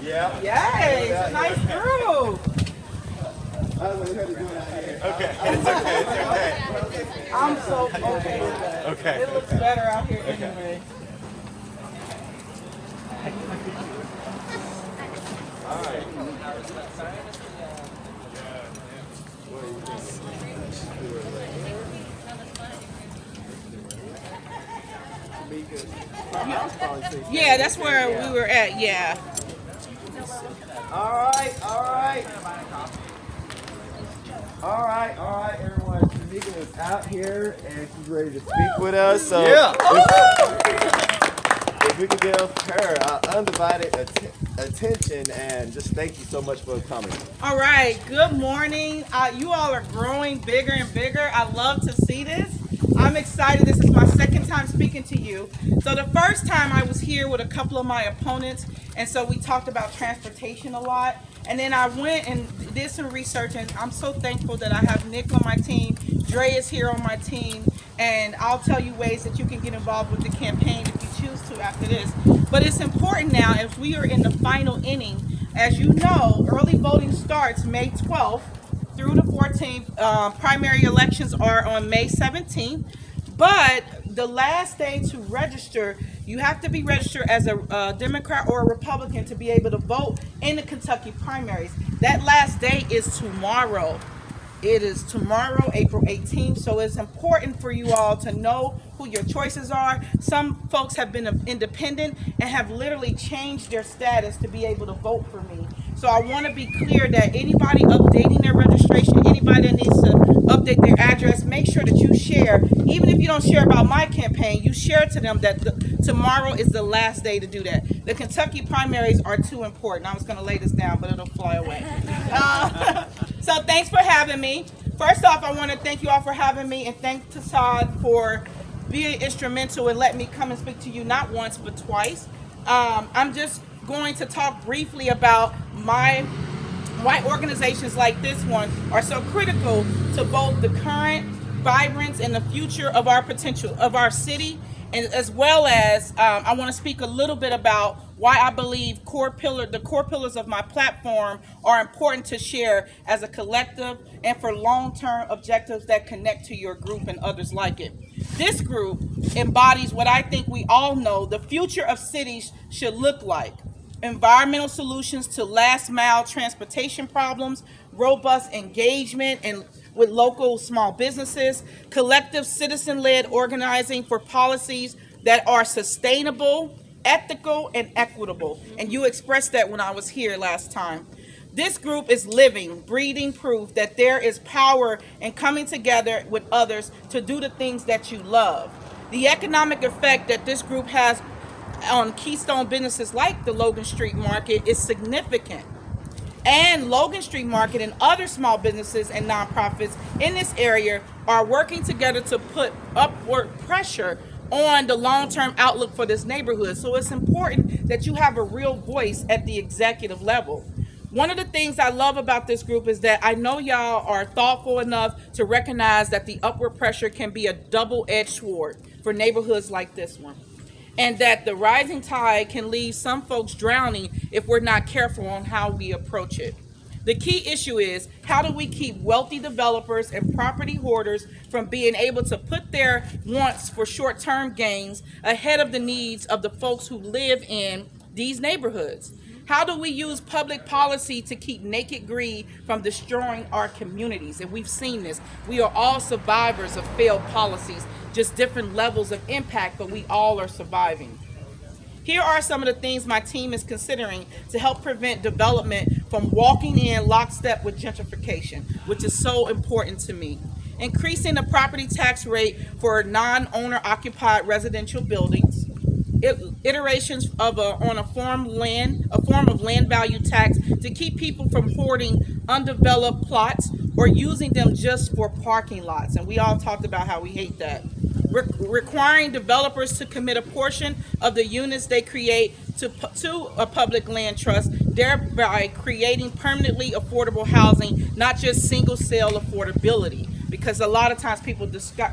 Yeah. Yay, it's a nice group. Okay. It's okay. I'm so okay with that. Okay. It looks better out here anyway. All right. Yeah, that's where we were at, yeah. All right. Everyone, Shameka is out here and she's ready to speak with us. So if we could give her undivided attention, and just thank you so much for coming. All right, good morning. You all are growing bigger and bigger. I love to see this. I'm excited. This is my second time speaking to you. So the first time I was here with a couple of my opponents, and so we talked about transportation a lot. And then I went and did some research, and I'm so thankful that I have Nick on my team. Dre is here on my team, and I'll tell you ways that you can get involved with the campaign if you choose to after this. But it's important now, as we are in the final inning. As you know, early voting starts May 12th through the 14th. Primary elections are on May 17th. But the last day to register, you have to be registered as a Democrat or a Republican to be able to vote in the Kentucky primaries. That last day is tomorrow. It is tomorrow, April 18th, so it's important for you all to know who your choices are. Some folks have been independent and have literally changed their status to be able to vote for me. So I want to be clear that anybody updating their registration, anybody that needs to update their address, make sure that you share. Even if you don't share about my campaign, you share to them that tomorrow is the last day to do that. The Kentucky primaries are too important. I was going to lay this down, but it'll fly away. So thanks for having me. First off, I want to thank you all for having me, and thank Todd for being instrumental and letting me come and speak to you not once but twice. I'm just going to talk briefly about why organizations like this one are so critical to both the current vibrance and the future of our potential of our city, and as well as I want to speak a little bit about why I believe the core pillars of my platform are important to share as a collective and for long-term objectives that connect to your group and others like it. This group embodies what I think we all know the future of cities should look like: environmental solutions to last-mile transportation problems, robust engagement and with local small businesses, collective citizen-led organizing for policies that are sustainable, ethical, and equitable. And you expressed that when I was here last time. This group is living, breathing proof that there is power in coming together with others to do the things that you love. The economic effect that this group has on keystone businesses like the Logan Street Market is significant. And Logan Street Market and other small businesses and nonprofits in this area are working together to put upward pressure on the long-term outlook for this neighborhood. So it's important that you have a real voice at the executive level. One of the things I love about this group is that I know y'all are thoughtful enough to recognize that the upward pressure can be a double-edged sword for neighborhoods like this one, and that the rising tide can leave some folks drowning if we're not careful on how we approach it. The key issue is, how do we keep wealthy developers and property hoarders from being able to put their wants for short-term gains ahead of the needs of the folks who live in these neighborhoods? How do we use public policy to keep naked greed from destroying our communities? And we've seen this. We are all survivors of failed policies, just different levels of impact, but we all are surviving. Here are some of the things my team is considering to help prevent development from walking in lockstep with gentrification, which is so important to me. Increasing the property tax rate for non-owner occupied residential buildings. Iterations of a form of land value tax to keep people from hoarding undeveloped plots or using them just for parking lots. And we all talked about how we hate that. Requiring developers to commit a portion of the units they create to a public land trust, thereby creating permanently affordable housing, not just single sale affordability, because a lot of times people disguise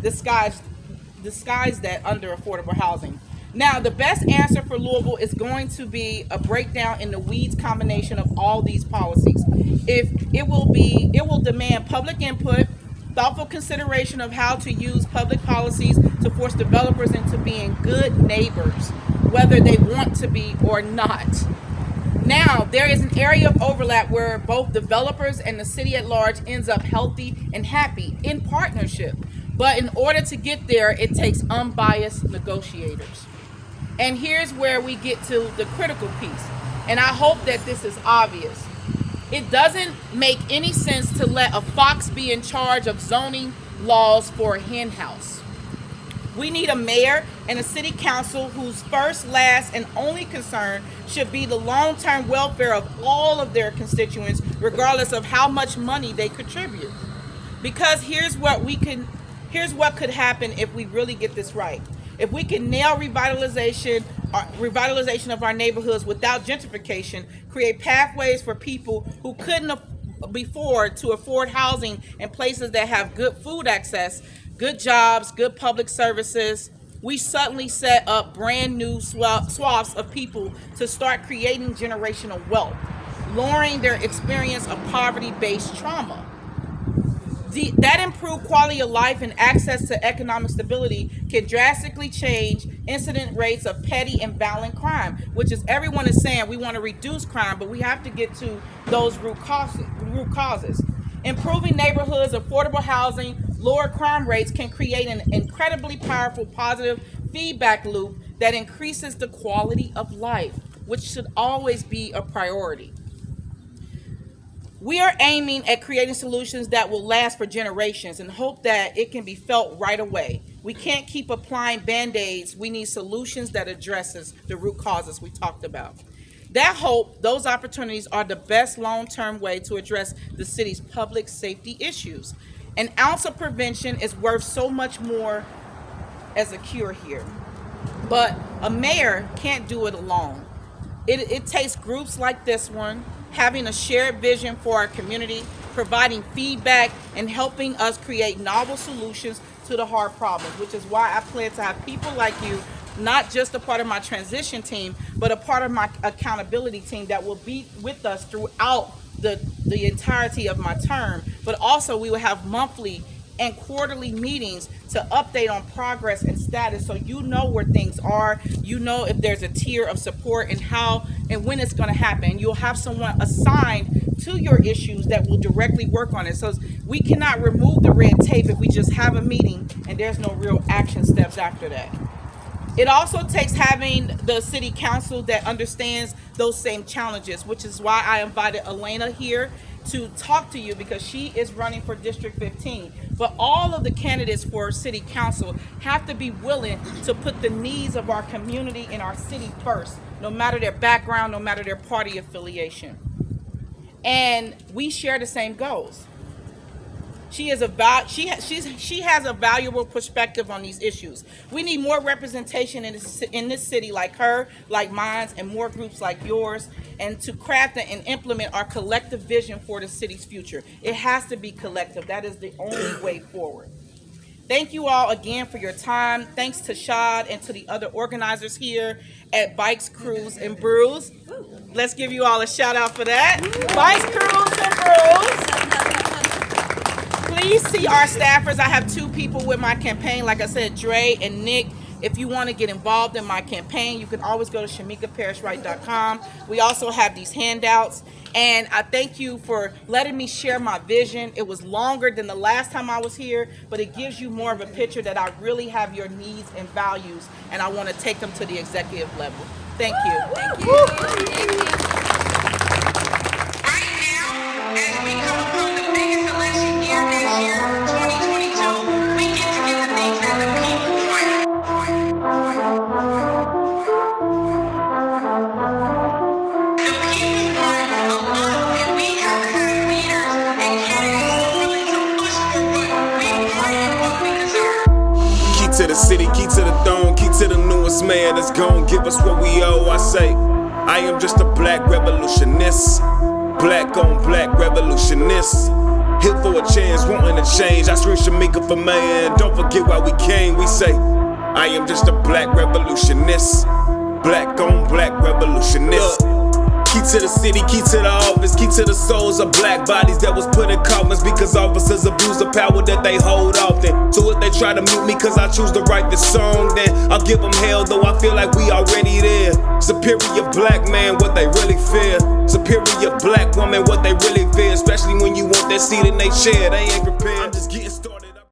that under affordable housing. Now, the best answer for Louisville is going to be a breakdown in the weeds combination of all these policies. It will demand public input, thoughtful consideration of how to use public policies to force developers into being good neighbors, whether they want to be or not. Now, there is an area of overlap where both developers and the city at large ends up healthy and happy in partnership. But in order to get there, it takes unbiased negotiators. And here's where we get to the critical piece. And I hope that this is obvious. It doesn't make any sense to let a fox be in charge of zoning laws for a hen house. We need a mayor and a city council whose first, last, and only concern should be the long-term welfare of all of their constituents, regardless of how much money they contribute. Because here's what could happen if we really get this right. If we can nail revitalization of our neighborhoods without gentrification, create pathways for people who couldn't before to afford housing in places that have good food access, good jobs, good public services, we suddenly set up brand new swaths of people to start creating generational wealth, lowering their experience of poverty-based trauma. That improved quality of life and access to economic stability can drastically change incident rates of petty and violent crime, which is everyone is saying we want to reduce crime, but we have to get to those root causes. Improving neighborhoods, affordable housing, lower crime rates can create an incredibly powerful positive feedback loop that increases the quality of life, which should always be a priority. We are aiming at creating solutions that will last for generations and hope that it can be felt right away. We can't keep applying Band-Aids. We need solutions that addresses the root causes we talked about. That hope, those opportunities are the best long-term way to address the city's public safety issues. An ounce of prevention is worth so much more as a cure here. But a mayor can't do it alone. It takes groups like this one, having a shared vision for our community, providing feedback, and helping us create novel solutions to the hard problems, which is why I plan to have people like you, not just a part of my transition team, but a part of my accountability team that will be with us throughout the entirety of my term. But also we will have monthly and quarterly meetings to update on progress and status, so you know where things are, you know if there's a tier of support and how and when it's going to happen. You'll have someone assigned to your issues that will directly work on it. So we cannot remove the red tape if we just have a meeting and there's no real action steps after that. It also takes having the city council that understands those same challenges, which is why I invited Elena here to talk to you, because she is running for District 15. But all of the candidates for city council have to be willing to put the needs of our community and our city first, no matter their background, no matter their party affiliation. And we share the same goals. She has a valuable perspective on these issues. We need more representation in this city like her, like mine, and more groups like yours, and to craft and implement our collective vision for the city's future. It has to be collective. That is the only way forward. Thank you all again for your time. Thanks to Shad and to the other organizers here at Bikes, Crews, and Brews. Let's give you all a shout out for that. Bikes, Crews, and Brews. Please see our staffers. I have 2 people with my campaign. Like I said, Dre and Nick. If you want to get involved in my campaign, you can always go to ShamekaParrish-Wright.com. We also have these handouts. And I thank you for letting me share my vision. It was longer than the last time I was here, but it gives you more of a picture that I really have your needs and values, and I want to take them to the executive level. Thank you. Thank you. Thank you. Right now, as we come upon the biggest election year next year, 2022, we get to get the things that the people want. The people want a lot, and we have to have leaders and candidates willing to push for what we want and what we deserve. Key to the city, key to the throne, key to the newest man that's gon' give us what we owe. I say, I am just a black revolutionist, black on black revolutionist. Here for a chance, wanting to change. I scream Shameka for man, don't forget why we came. We say, I am just a black revolutionist. Black on black revolutionist. Key to the city, key to the office, key to the souls of black bodies that was put in coffins because officers abuse the power that they hold often. So if they try to mute me cause I choose to write this song, then I'll give them hell, though I feel like we already there. Superior black man, what they really fear. Superior black woman, what they really fear. Especially when you want that seat in they chair, they ain't prepared.